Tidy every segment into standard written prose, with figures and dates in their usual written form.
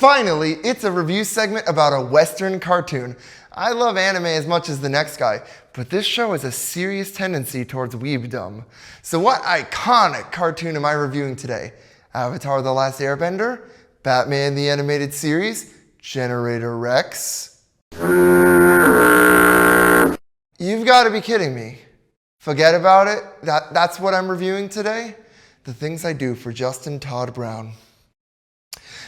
Finally, it's a review segment about a Western cartoon. I love anime as much as the next guy, but this show has a serious tendency towards weebdom. So what iconic cartoon am I reviewing today? Avatar: The Last Airbender? Batman the Animated Series? Generator Rex? You've got to be kidding me. Forget about it? That's what I'm reviewing today? The Things I Do for Justin Todd Brown.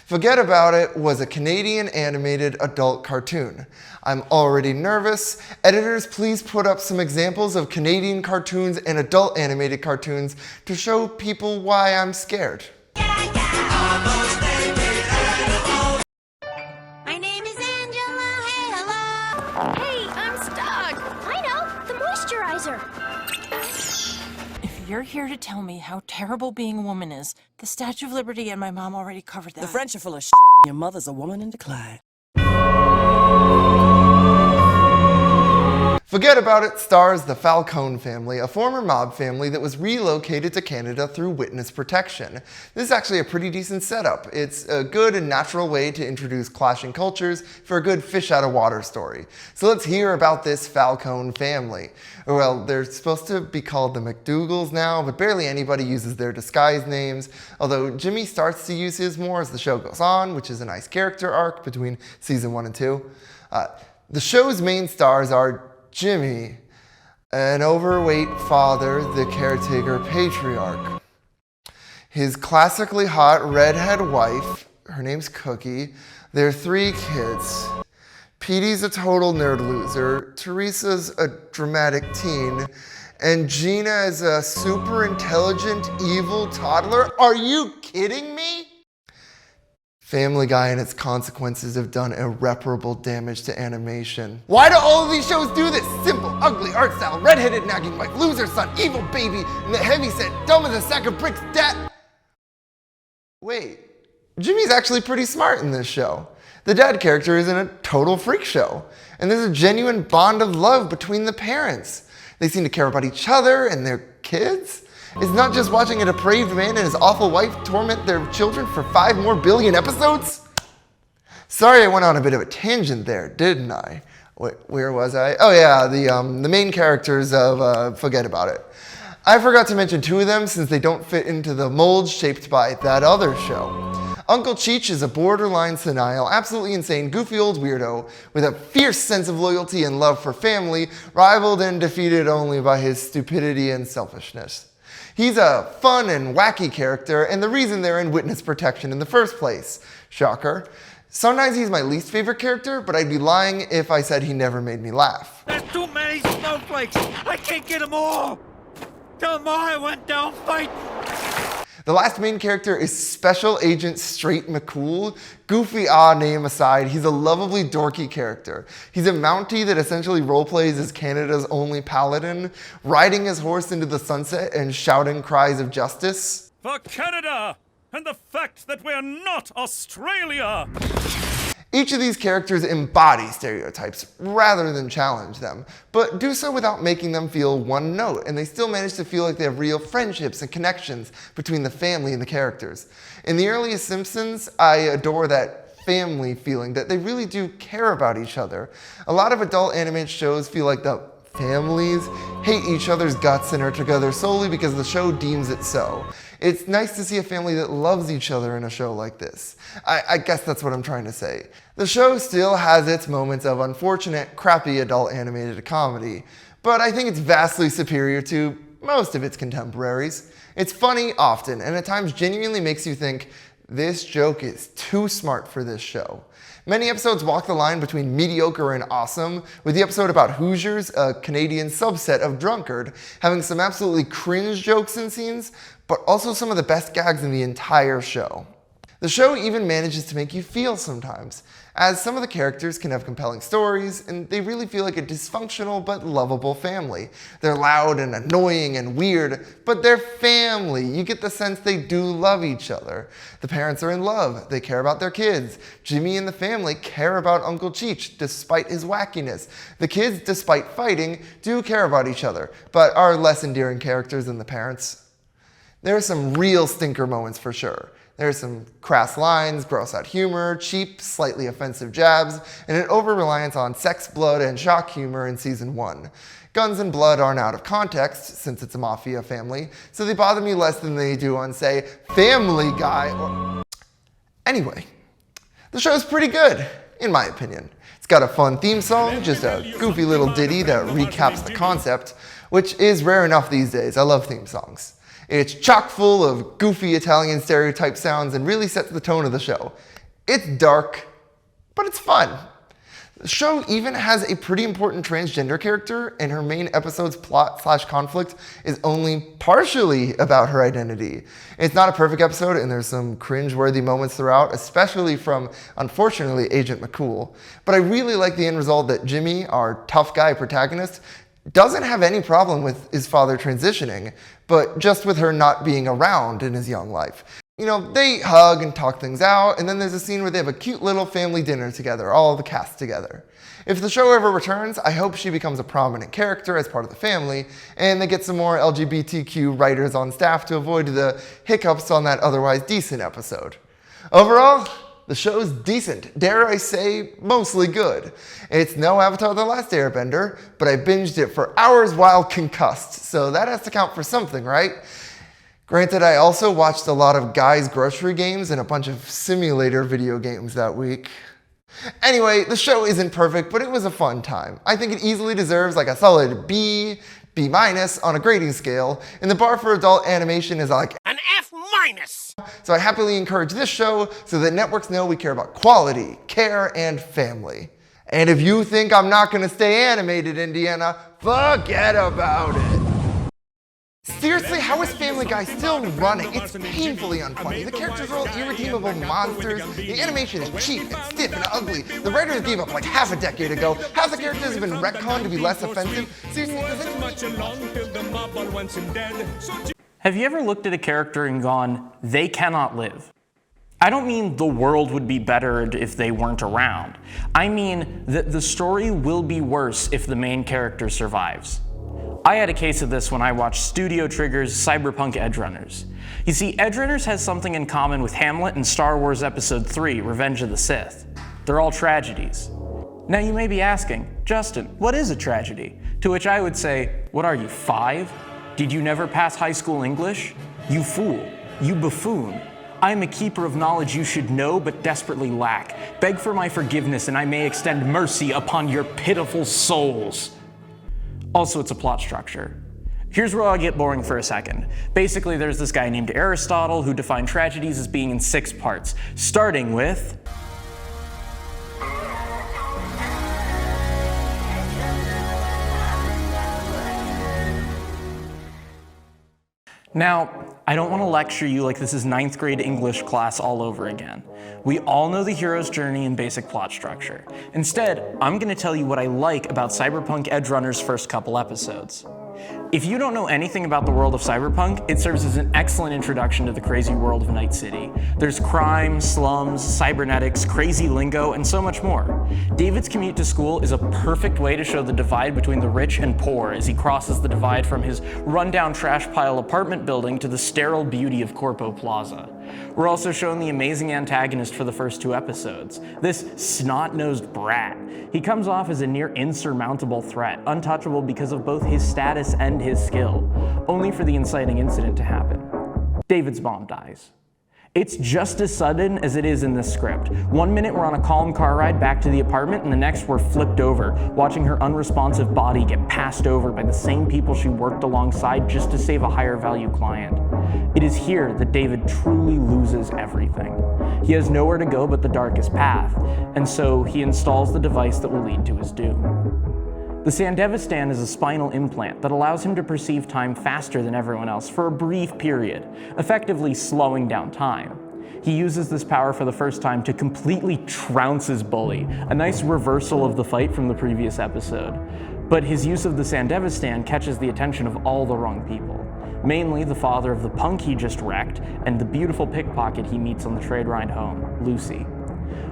Forget About It was a Canadian animated adult cartoon. I'm already nervous. Editors, please put up some examples of Canadian cartoons and adult animated cartoons to show people why I'm scared. My name is Angela. Hey, hello. Hey, I'm stuck. I know, the moisturizer. If you're here to tell me how terrible being a woman is, the Statue of Liberty and my mom already covered that. The French are full of shit. Your mother's a woman in decline. Forget About It stars the Falcone family, a former mob family that was relocated to Canada through witness protection. This is actually a pretty decent setup. It's a good and natural way to introduce clashing cultures for a good fish out of water story. So let's hear about this Falcone family. Well, they're supposed to be called the McDougals now, but barely anybody uses their disguise names, although Jimmy starts to use his more as the show goes on, which is a nice character arc between season 1 and 2. The show's main stars are Jimmy, an overweight father, the caretaker patriarch. His classically hot redhead wife, her name's Cookie, their 3 kids. Petey's a total nerd loser, Teresa's a dramatic teen, and Gina is a super intelligent, evil toddler. Are you kidding me? Family Guy and its consequences have done irreparable damage to animation. Why do all of these shows do this? Simple, ugly, art style, redheaded, nagging wife, loser son, evil baby, and the heavyset, dumb as a sack of bricks, dad. Wait, Jimmy's actually pretty smart in this show. The dad character is in a total freak show, and there's a genuine bond of love between the parents. They seem to care about each other and their kids. It's not just watching a depraved man and his awful wife torment their children for 5 more billion episodes. Sorry I went on a bit of a tangent there, didn't I? Where was I? Oh yeah, the main characters of Forget About It. I forgot to mention 2 of them since they don't fit into the mold shaped by that other show. Uncle Cheech is a borderline senile, absolutely insane, goofy old weirdo with a fierce sense of loyalty and love for family, rivaled and defeated only by his stupidity and selfishness. He's a fun and wacky character, and the reason they're in witness protection in the first place. Shocker. Sometimes he's my least favorite character, but I'd be lying if I said he never made me laugh. There's too many snowflakes! I can't get them all! Tell them I went down fighting! The last main character is Special Agent Straight McCool. Goofy name aside, he's a lovably dorky character. He's a Mountie that essentially roleplays as Canada's only paladin, riding his horse into the sunset and shouting cries of justice. For Canada! And the fact that we're not Australia! Each of these characters embody stereotypes rather than challenge them, but do so without making them feel one note, and they still manage to feel like they have real friendships and connections between the family and the characters. In the earliest Simpsons, I adore that family feeling, that they really do care about each other. A lot of adult animated shows feel like the families hate each other's guts and are together solely because the show deems it so. It's nice to see a family that loves each other in a show like this. I guess that's what I'm trying to say. The show still has its moments of unfortunate, crappy adult animated comedy, but I think it's vastly superior to most of its contemporaries. It's funny often, and at times genuinely makes you think, this joke is too smart for this show. Many episodes walk the line between mediocre and awesome, with the episode about Hoosiers, a Canadian subset of Drunkard, having some absolutely cringe jokes and scenes, but also some of the best gags in the entire show. The show even manages to make you feel sometimes, as some of the characters can have compelling stories, and they really feel like a dysfunctional but lovable family. They're loud and annoying and weird, but they're family. You get the sense they do love each other. The parents are in love. They care about their kids. Jimmy and the family care about Uncle Cheech, despite his wackiness. The kids, despite fighting, do care about each other, but are less endearing characters than the parents. There are some real stinker moments for sure. There's some crass lines, gross-out humor, cheap, slightly offensive jabs, and an over-reliance on sex, blood, and shock humor in Season 1. Guns and blood aren't out of context, since it's a mafia family, so they bother me less than they do on, say, Family Guy or... Anyway, the show's pretty good, in my opinion. It's got a fun theme song, just a goofy little ditty that recaps the concept, which is rare enough these days. I love theme songs. It's chock full of goofy Italian stereotype sounds and really sets the tone of the show. It's dark, but it's fun. The show even has a pretty important transgender character, and her main episode's plot/conflict is only partially about her identity. It's not a perfect episode, and there's some cringe-worthy moments throughout, especially from, unfortunately, Agent McCool. But I really like the end result that Jimmy, our tough guy protagonist, doesn't have any problem with his father transitioning, but just with her not being around in his young life. You know, they hug and talk things out, and then there's a scene where they have a cute little family dinner together, all the cast together. If the show ever returns, I hope she becomes a prominent character as part of the family, and they get some more LGBTQ writers on staff to avoid the hiccups on that otherwise decent episode. Overall, the show's decent, dare I say, mostly good. It's no Avatar: The Last Airbender, but I binged it for hours while concussed, so that has to count for something, right? Granted, I also watched a lot of Guy's Grocery Games and a bunch of simulator video games that week. Anyway, the show isn't perfect, but it was a fun time. I think it easily deserves like a solid B, B- on a grading scale, and the bar for adult animation is like An F-. So I happily encourage this show so that networks know we care about quality, care, and family. And if you think I'm not gonna stay animated, Indiana, forget about it. Seriously, how is Family Guy still running? It's painfully unfunny. The characters are all irredeemable monsters. The animation is cheap and stiff and ugly. The writers gave up like half a decade ago. Half the characters have been retconned to be less offensive. Seriously, does anyone... Have you ever looked at a character and gone, they cannot live? I don't mean the world would be better if they weren't around. I mean that the story will be worse if the main character survives. I had a case of this when I watched Studio Trigger's Cyberpunk Edgerunners. You see, Edgerunners has something in common with Hamlet and Star Wars Episode 3, Revenge of the Sith. They're all tragedies. Now you may be asking, Justin, what is a tragedy? To which I would say, what are you, 5? Did you never pass high school English? You fool, you buffoon. I am a keeper of knowledge you should know but desperately lack. Beg for my forgiveness and I may extend mercy upon your pitiful souls. Also, it's a plot structure. Here's where I'll get boring for a second. Basically, there's this guy named Aristotle who defined tragedies as being in 6 parts, starting with... Now, I don't want to lecture you like this is 9th grade English class all over again. We all know the hero's journey and basic plot structure. Instead, I'm going to tell you what I like about Cyberpunk Edgerunners' first couple episodes. If you don't know anything about the world of Cyberpunk, it serves as an excellent introduction to the crazy world of Night City. There's crime, slums, cybernetics, crazy lingo, and so much more. David's commute to school is a perfect way to show the divide between the rich and poor as he crosses the divide from his rundown trash pile apartment building to the sterile beauty of Corpo Plaza. We're also shown the amazing antagonist for the first 2 episodes, this snot-nosed brat. He comes off as a near insurmountable threat, untouchable because of both his status and his skill, only for the inciting incident to happen. David's mom dies. It's just as sudden as it is in this script. 1 minute we're on a calm car ride back to the apartment, and the next we're flipped over, watching her unresponsive body get passed over by the same people she worked alongside just to save a higher value client. It is here that David truly loses everything. He has nowhere to go but the darkest path, and so he installs the device that will lead to his doom. The Sandevistan is a spinal implant that allows him to perceive time faster than everyone else for a brief period, effectively slowing down time. He uses this power for the first time to completely trounce his bully, a nice reversal of the fight from the previous episode. But his use of the Sandevistan catches the attention of all the wrong people, mainly the father of the punk he just wrecked and the beautiful pickpocket he meets on the trade ride home, Lucy.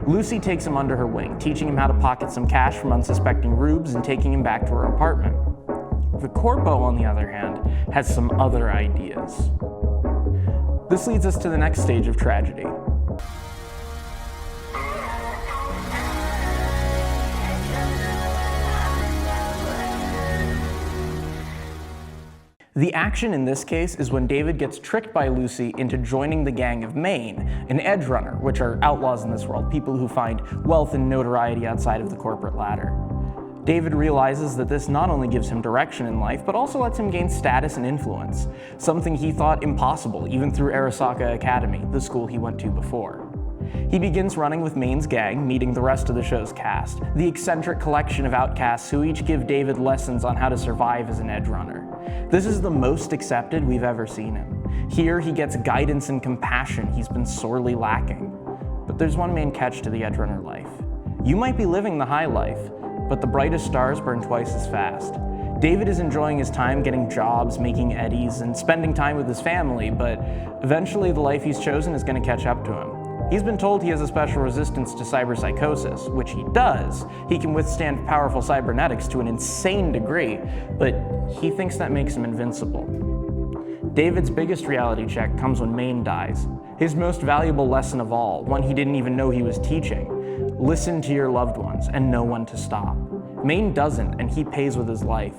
Lucy takes him under her wing, teaching him how to pocket some cash from unsuspecting rubes and taking him back to her apartment. The Corpo, on the other hand, has some other ideas. This leads us to the next stage of tragedy. The action in this case is when David gets tricked by Lucy into joining the gang of Maine, an edge runner, which are outlaws in this world, people who find wealth and notoriety outside of the corporate ladder. David realizes that this not only gives him direction in life, but also lets him gain status and influence, something he thought impossible even through Arasaka Academy, the school he went to before. He begins running with Maine's gang, meeting the rest of the show's cast, the eccentric collection of outcasts who each give David lessons on how to survive as an edge runner. This is the most accepted we've ever seen him. Here he gets guidance and compassion he's been sorely lacking. But there's one main catch to the edge runner life. You might be living the high life, but the brightest stars burn twice as fast. David is enjoying his time getting jobs, making eddies, and spending time with his family, but eventually the life he's chosen is going to catch up to him. He's been told he has a special resistance to cyberpsychosis, which he does. He can withstand powerful cybernetics to an insane degree, but he thinks that makes him invincible. David's biggest reality check comes when Maine dies. His most valuable lesson of all, one he didn't even know he was teaching: listen to your loved ones and know when to stop. Maine doesn't, and he pays with his life.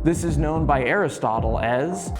This is known by Aristotle as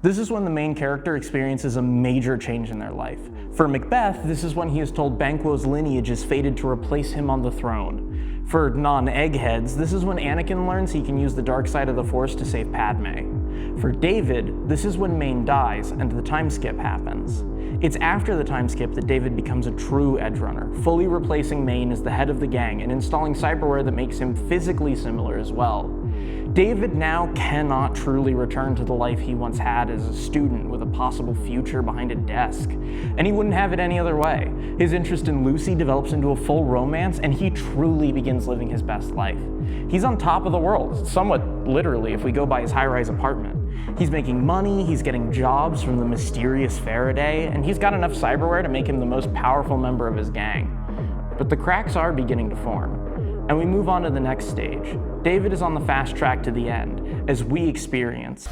This is when the main character experiences a major change in their life. For Macbeth, this is when he is told Banquo's lineage is fated to replace him on the throne. For non-eggheads, this is when Anakin learns he can use the dark side of the Force to save Padme. For David, this is when Maine dies and the time skip happens. It's after the time skip that David becomes a true edge runner, fully replacing Maine as the head of the gang and installing cyberware that makes him physically similar as well. David now cannot truly return to the life he once had as a student with a possible future behind a desk. And he wouldn't have it any other way. His interest in Lucy develops into a full romance, and he truly begins living his best life. He's on top of the world, somewhat literally if we go by his high-rise apartment. He's making money, he's getting jobs from the mysterious Faraday, and he's got enough cyberware to make him the most powerful member of his gang. But the cracks are beginning to form. And we move on to the next stage. David is on the fast track to the end, as we experience.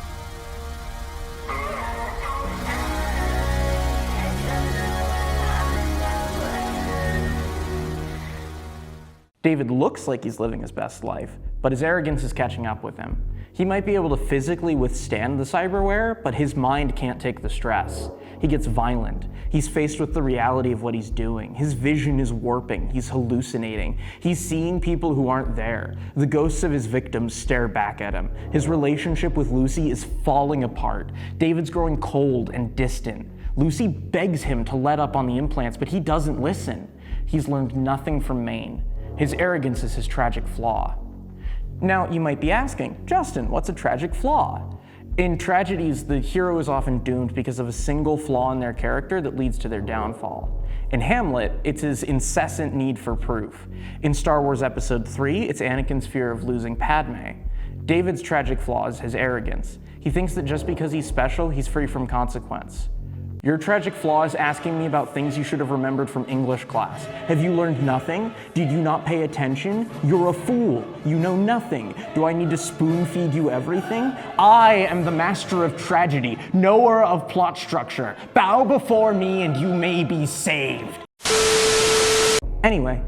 David looks like he's living his best life, but his arrogance is catching up with him. He might be able to physically withstand the cyberware, but his mind can't take the stress. He gets violent. He's faced with the reality of what he's doing. His vision is warping. He's hallucinating. He's seeing people who aren't there. The ghosts of his victims stare back at him. His relationship with Lucy is falling apart. David's growing cold and distant. Lucy begs him to let up on the implants, but he doesn't listen. He's learned nothing from Maine. His arrogance is his tragic flaw. Now, you might be asking, Justin, what's a tragic flaw? In tragedies, the hero is often doomed because of a single flaw in their character that leads to their downfall. In Hamlet, it's his incessant need for proof. In Star Wars Episode 3, it's Anakin's fear of losing Padme. David's tragic flaw is his arrogance. He thinks that just because he's special, he's free from consequence. Your tragic flaw is asking me about things you should have remembered from English class. Have you learned nothing? Did you not pay attention? You're a fool. You know nothing. Do I need to spoon feed you everything? I am the master of tragedy, knower of plot structure. Bow before me and you may be saved. Anyway,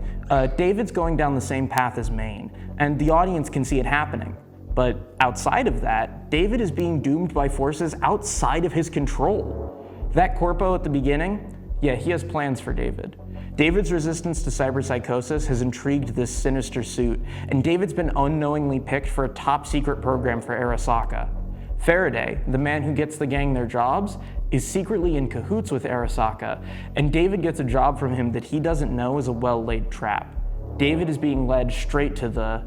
David's going down the same path as Maine, and the audience can see it happening. But outside of that, David is being doomed by forces outside of his control. That corpo at the beginning, yeah, he has plans for David. David's resistance to cyberpsychosis has intrigued this sinister suit, and David's been unknowingly picked for a top secret program for Arasaka. Faraday, the man who gets the gang their jobs, is secretly in cahoots with Arasaka, and David gets a job from him that he doesn't know is a well-laid trap. David is being led straight to the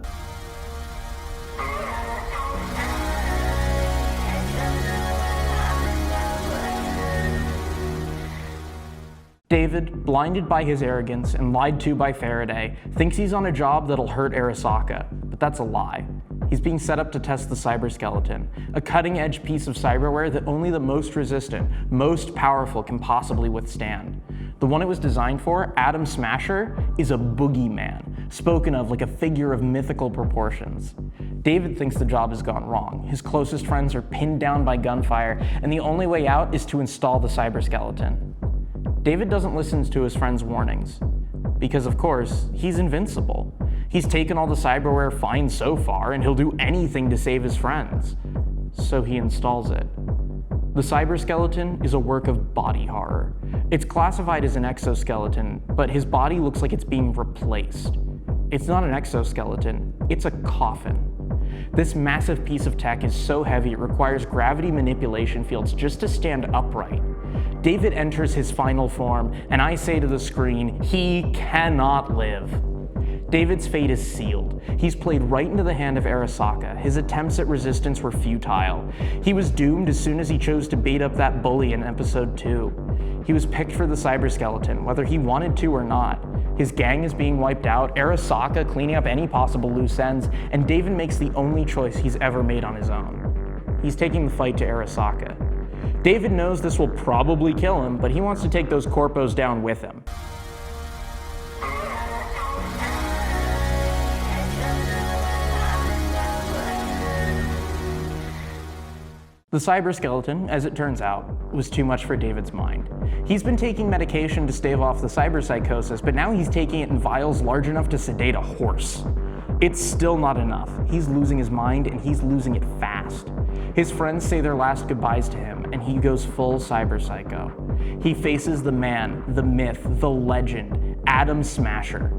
David, blinded by his arrogance and lied to by Faraday, thinks he's on a job that'll hurt Arasaka, but that's a lie. He's being set up to test the cyberskeleton, a cutting-edge piece of cyberware that only the most resistant, most powerful can possibly withstand. The one it was designed for, Adam Smasher, is a boogeyman, spoken of like a figure of mythical proportions. David thinks the job has gone wrong. His closest friends are pinned down by gunfire, and the only way out is to install the cyberskeleton. David doesn't listen to his friends' warnings, because of course, he's invincible. He's taken all the cyberware fine so far, and he'll do anything to save his friends. So he installs it. The cyberskeleton is a work of body horror. It's classified as an exoskeleton, but his body looks like it's being replaced. It's not an exoskeleton, it's a coffin. This massive piece of tech is so heavy it requires gravity manipulation fields just to stand upright. David enters his final form, and I say to the screen, he cannot live. David's fate is sealed. He's played right into the hand of Arasaka. His attempts at resistance were futile. He was doomed as soon as he chose to bait up that bully in episode 2. He was picked for the cyberskeleton, whether he wanted to or not. His gang is being wiped out, Arasaka cleaning up any possible loose ends, and David makes the only choice he's ever made on his own. He's taking the fight to Arasaka. David knows this will probably kill him, but he wants to take those corpos down with him. The cyberskeleton, as it turns out, was too much for David's mind. He's been taking medication to stave off the cyberpsychosis, but now he's taking it in vials large enough to sedate a horse. It's still not enough. He's losing his mind, and he's losing it fast. His friends say their last goodbyes to him, and he goes full cyberpsycho. He faces the man, the myth, the legend, Adam Smasher.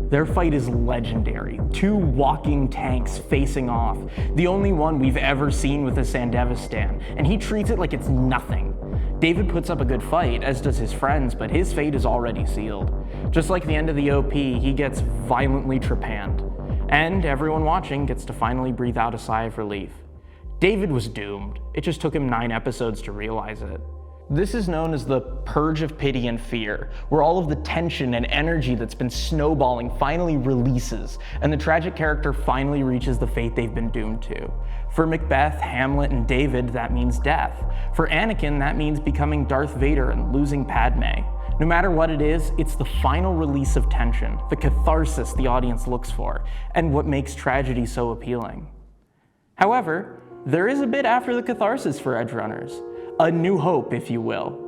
Their fight is legendary. 2 walking tanks facing off. The only one we've ever seen with a Sandevistan, and he treats it like it's nothing. David puts up a good fight, as does his friends, but his fate is already sealed. Just like the end of the OP, he gets violently trepanned. And everyone watching gets to finally breathe out a sigh of relief. David was doomed. It just took him 9 episodes to realize it. This is known as the purge of pity and fear, where all of the tension and energy that's been snowballing finally releases, and the tragic character finally reaches the fate they've been doomed to. For Macbeth, Hamlet, and David, that means death. For Anakin, that means becoming Darth Vader and losing Padme. No matter what it is, it's the final release of tension, the catharsis the audience looks for, and what makes tragedy so appealing. However, there is a bit after the catharsis for Edgerunners. A new hope, if you will.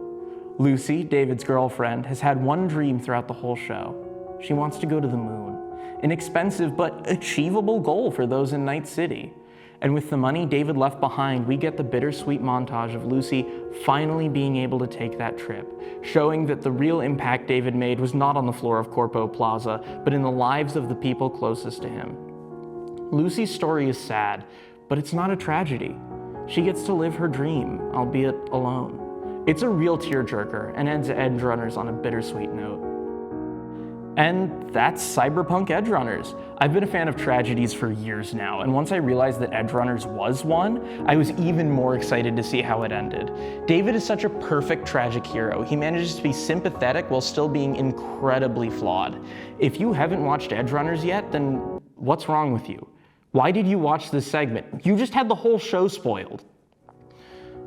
Lucy, David's girlfriend, has had one dream throughout the whole show. She wants to go to the moon. An expensive but achievable goal for those in Night City. And with the money David left behind, we get the bittersweet montage of Lucy finally being able to take that trip, showing that the real impact David made was not on the floor of Corpo Plaza, but in the lives of the people closest to him. Lucy's story is sad, but it's not a tragedy. She gets to live her dream, albeit alone. It's a real tearjerker and ends Edgerunners on a bittersweet note. And that's Cyberpunk Edgerunners. I've been a fan of tragedies for years now, and once I realized that Edgerunners was one, I was even more excited to see how it ended. David is such a perfect tragic hero. He manages to be sympathetic while still being incredibly flawed. If you haven't watched Edgerunners yet, then what's wrong with you? Why did you watch this segment? You just had the whole show spoiled.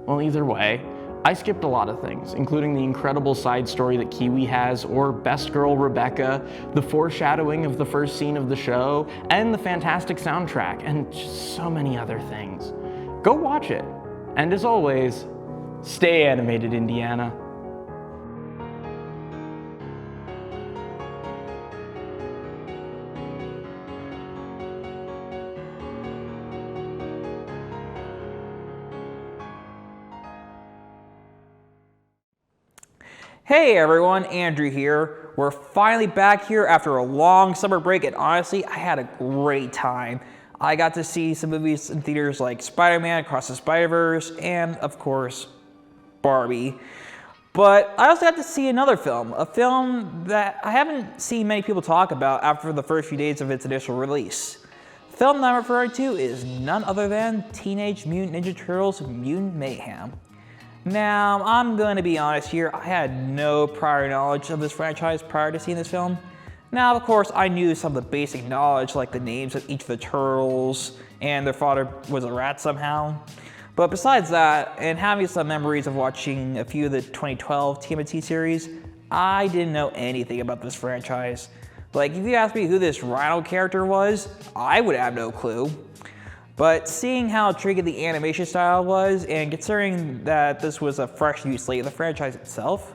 Well, either way, I skipped a lot of things, including the incredible side story that Kiwi has, or Best Girl Rebecca, the foreshadowing of the first scene of the show, and the fantastic soundtrack, and just so many other things. Go watch it. And as always, stay animated, Indiana. Hey everyone, Andrew here. We're finally back here after a long summer break, and honestly, I had a great time. I got to see some movies in theaters like Spider-Man Across the Spider-Verse, and of course, Barbie. But I also got to see another film, a film that I haven't seen many people talk about after the first few days of its initial release. The film that I'm referring to is none other than Teenage Mutant Ninja Turtles Mutant Mayhem. Now, I'm going to be honest here, I had no prior knowledge of this franchise prior to seeing this film. Now, of course, I knew some of the basic knowledge, like the names of each of the turtles, and their father was a rat somehow. But besides that, and having some memories of watching a few of the 2012 TMNT series, I didn't know anything about this franchise. Like, if you asked me who this Rhino character was, I would have no clue. But seeing how intriguing the animation style was, and considering that this was a fresh new slate of the franchise itself,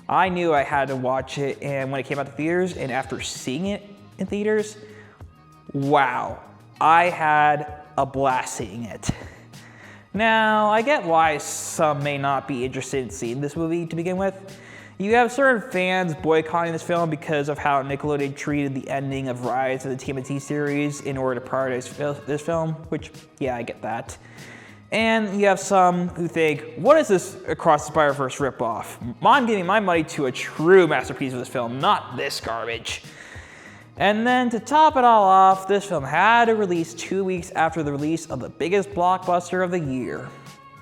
I knew I had to watch it. And when it came out to theaters, and after seeing it in theaters, wow, I had a blast seeing it. Now, I get why some may not be interested in seeing this movie to begin with. You have certain fans boycotting this film because of how Nickelodeon treated the ending of Rise of the TMNT series in order to prioritize this film, which, yeah, I get that. And you have some who think, what is this Across the Spider-Verse ripoff? I'm giving my money to a true masterpiece of this film, not this garbage. And then to top it all off, this film had to release 2 weeks after the release of the biggest blockbuster of the year.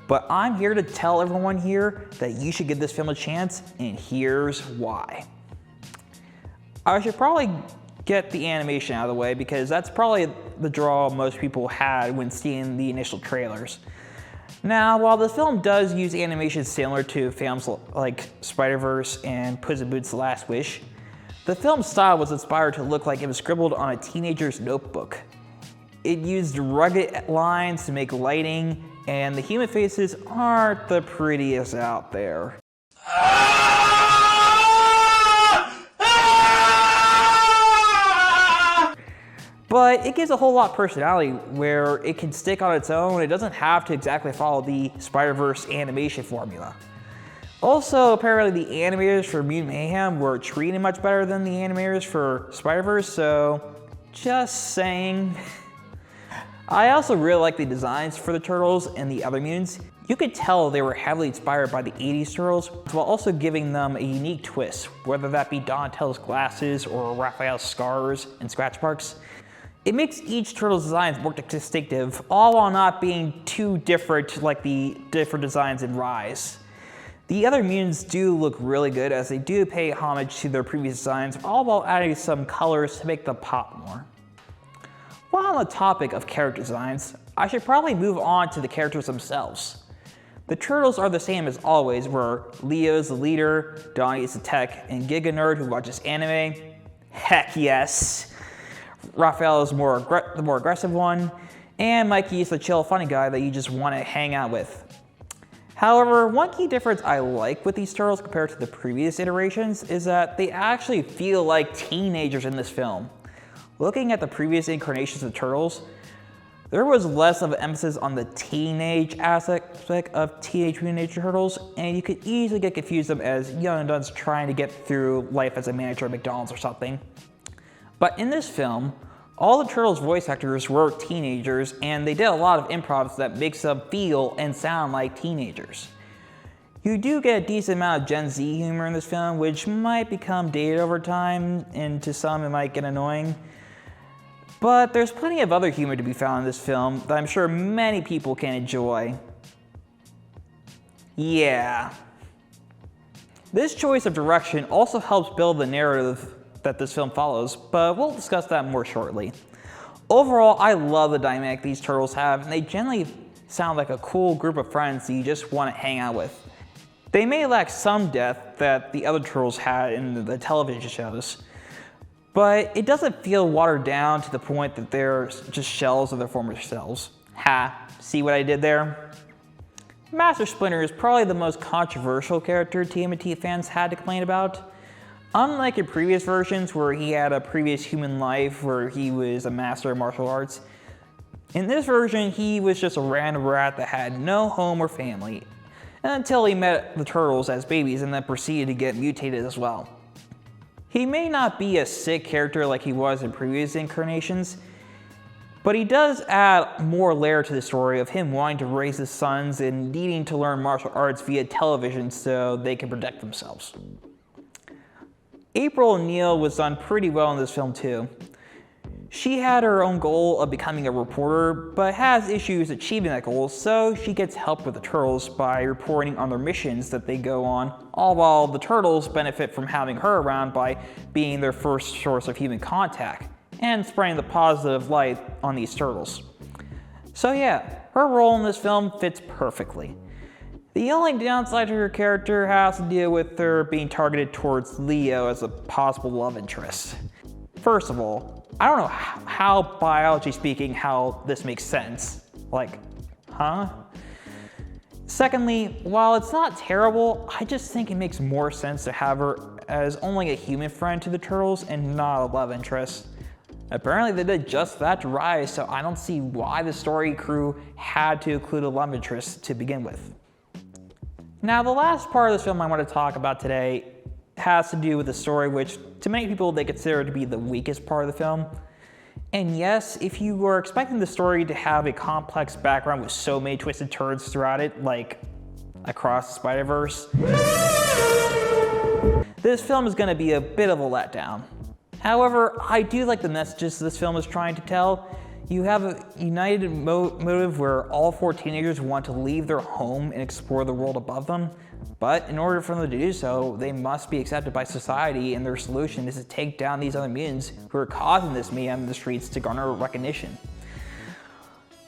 But I'm here to tell everyone here that you should give this film a chance, and here's why. I should probably get the animation out of the way because that's probably the draw most people had when seeing the initial trailers. Now, while the film does use animation similar to films like Spider-Verse and Puss in Boots: The Last Wish, the film's style was inspired to look like it was scribbled on a teenager's notebook. It used rugged lines to make lighting, and the human faces aren't the prettiest out there. But it gives a whole lot of personality where it can stick on its own. It doesn't have to exactly follow the Spider-Verse animation formula. Also, apparently the animators for Mutant Mayhem were treated much better than the animators for Spider-Verse, so just saying. I also really like the designs for the Turtles and the other mutants. You could tell they were heavily inspired by the 80s Turtles, while also giving them a unique twist, whether that be Donatello's glasses or Raphael's scars and scratch marks. It makes each Turtle's designs more distinctive, all while not being too different like the different designs in Rise. The other mutants do look really good as they do pay homage to their previous designs, all while adding some colors to make them pop more. While on the topic of character designs, I should probably move on to the characters themselves. The Turtles are the same as always, where Leo's the leader, Donnie is the tech, and Giga Nerd who watches anime. Heck yes! Raphael is the more aggressive one, and Mikey is the chill, funny guy that you just want to hang out with. However, one key difference I like with these Turtles compared to the previous iterations is that they actually feel like teenagers in this film. Looking at the previous incarnations of the Turtles, there was less of an emphasis on the teenage aspect of Teenage Mutant Ninja Turtles, and you could easily get confused them as young adults trying to get through life as a manager at McDonald's or something. But in this film, all the Turtles' voice actors were teenagers, and they did a lot of improvs that makes them feel and sound like teenagers. You do get a decent amount of Gen Z humor in this film, which might become dated over time, and to some it might get annoying. But there's plenty of other humor to be found in this film that I'm sure many people can enjoy. Yeah. This choice of direction also helps build the narrative that this film follows, but we'll discuss that more shortly. Overall, I love the dynamic these Turtles have, and they generally sound like a cool group of friends that you just want to hang out with. They may lack some depth that the other Turtles had in the television shows, but it doesn't feel watered down to the point that they're just shells of their former selves. Ha, see what I did there? Master Splinter is probably the most controversial character TMNT fans had to complain about. Unlike in previous versions where he had a previous human life where he was a master of martial arts, in this version he was just a random rat that had no home or family, until he met the Turtles as babies and then proceeded to get mutated as well. He may not be a sick character like he was in previous incarnations, but he does add more layer to the story of him wanting to raise his sons and needing to learn martial arts via television so they can protect themselves. April O'Neil was done pretty well in this film too. She had her own goal of becoming a reporter, but has issues achieving that goal, so she gets help with the Turtles by reporting on their missions that they go on, all while the Turtles benefit from having her around by being their first source of human contact, and spreading the positive light on these Turtles. So yeah, her role in this film fits perfectly. The only downside to her character has to deal with her being targeted towards Leo as a possible love interest. First of all, I don't know how, biology speaking, how this makes sense. Like, huh? Secondly, while it's not terrible, I just think it makes more sense to have her as only a human friend to the turtles and not a love interest. Apparently they did just that to Rise, so I don't see why the story crew had to include a love interest to begin with. Now, the last part of this film I want to talk about today has to do with the story, which to many people they consider to be the weakest part of the film. And yes, if you were expecting the story to have a complex background with so many twisted turns throughout it, like Across the Spider-Verse, this film is going to be a bit of a letdown. However, I do like the messages this film is trying to tell. You have a united motive where all 4 teenagers want to leave their home and explore the world above them. But in order for them to do so, they must be accepted by society, and their solution is to take down these other mutants who are causing this mayhem in the streets to garner recognition.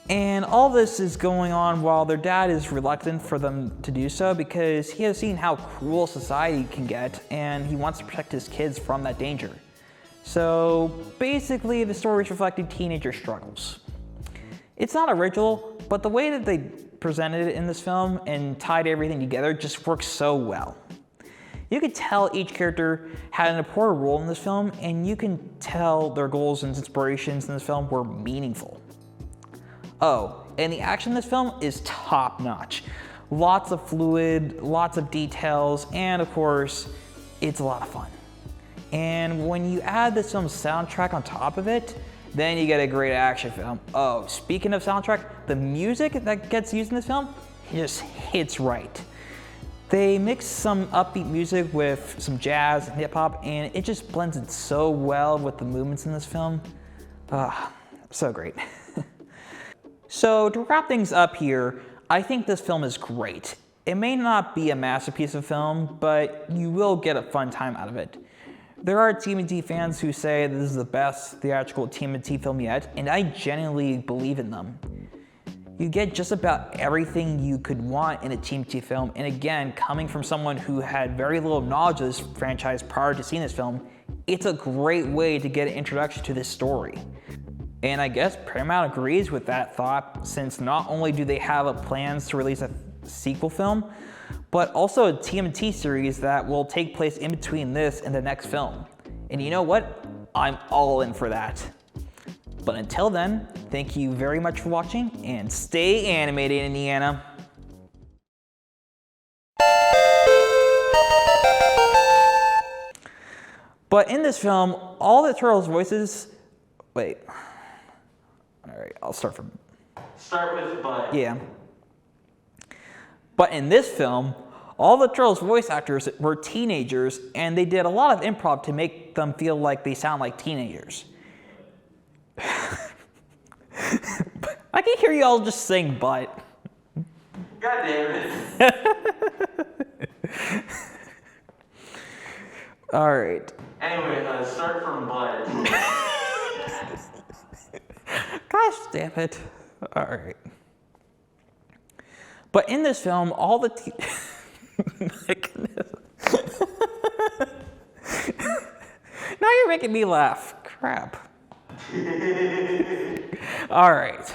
And all this is going on while their dad is reluctant for them to do so because he has seen how cruel society can get, and he wants to protect his kids from that danger. So basically, the story is reflecting teenager struggles. It's not original, but the way that they presented it in this film and tied everything together just works so well. You could tell each character had an important role in this film, and you can tell their goals and inspirations in this film were meaningful. Oh, and the action in this film is top notch. Lots of fluid, lots of details, and of course, it's a lot of fun. And when you add this film's soundtrack on top of it, then you get a great action film. Oh, speaking of soundtrack, the music that gets used in this film just hits right. They mix some upbeat music with some jazz and hip hop, and it just blends it so well with the movements in this film. So great. So to wrap things up here, I think this film is great. It may not be a masterpiece of film, but you will get a fun time out of it. There are TMNT fans who say this is the best theatrical TMNT film yet, and I genuinely believe in them. You get just about everything you could want in a TMNT film, and again, coming from someone who had very little knowledge of this franchise prior to seeing this film, it's a great way to get an introduction to this story. And I guess Paramount agrees with that thought, since not only do they have plans to release a sequel film, but also a TMNT series that will take place in between this and the next film. And you know what? I'm all in for that. But until then, thank you very much for watching, and stay animated, Indiana. But in this film, all the Turtles' voices... Wait. Alright, I'll start with Bud. Yeah. But in this film, all the Turtles' voice actors were teenagers, and they did a lot of improv to make them feel like they sound like teenagers. I can hear you all just saying "but." God damn it. All right. Anyway, start from Bud. Gosh damn it. All right. But in this film, all the my goodness. Now you're making me laugh. Crap. All right.